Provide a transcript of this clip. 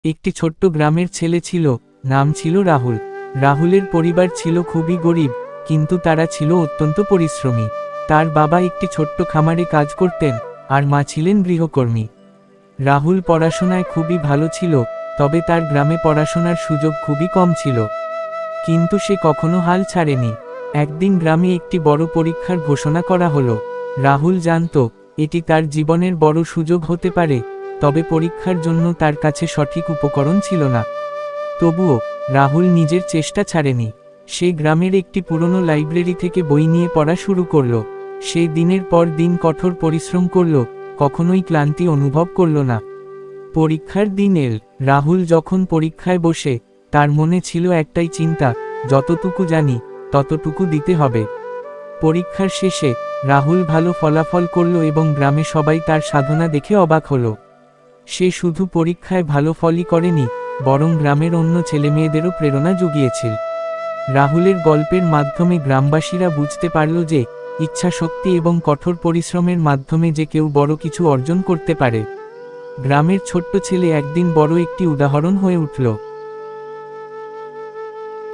একটি ছোট্ট গ্রামের ছেলে ছিল, নাম ছিল রাহুল। রাহুলের পরিবার ছিল খুবই গরিব, কিন্তু তারা ছিল অত্যন্ত পরিশ্রমী। তার বাবা একটি ছোট্ট খামারে কাজ করতেন, আর মা ছিলেন গৃহকর্মী। রাহুল পড়াশোনায় খুবই ভালো ছিল, তবে তার গ্রামে পড়াশোনার সুযোগ খুবই কম ছিল। কিন্তু সে কখনো হাল ছাড়েনি। একদিন গ্রামে একটি বড় পরীক্ষার ঘোষণা করা হলো। রাহুল জানত এটি তার জীবনের বড় সুযোগ হতে পারে, তবে পরীক্ষার জন্য তার কাছে সঠিক উপকরণ ছিল না। তবুও রাহুল নিজের চেষ্টা ছাড়েনি। সে গ্রামের একটি পুরনো লাইব্রেরি থেকে বই নিয়ে পড়া শুরু করল। সে দিনের পর দিন কঠোর পরিশ্রম করল, কখনোই ক্লান্তি অনুভব করল না। পরীক্ষার দিন এল। রাহুল যখন পরীক্ষায় বসে, তার মনে ছিল একটাই চিন্তা, যতটুকু জানি ততটুকু দিতে হবে। পরীক্ষার শেষে রাহুল ভালো ফলাফল করল এবং গ্রামে সবাই তার সাধনা দেখে অবাক হল। সে শুধু পরীক্ষায় ভালো ফলই করেনি, বরং গ্রামের অন্য ছেলেমেয়েদেরও প্রেরণা জুগিয়েছিল। রাহুলের গল্পের মাধ্যমে গ্রামবাসীরা বুঝতে পারল যে ইচ্ছাশক্তি এবং কঠোর পরিশ্রমের মাধ্যমে যে কেউ বড় কিছু অর্জন করতে পারে। গ্রামের ছোট্ট ছেলে একদিন বড় একটি উদাহরণ হয়ে উঠল।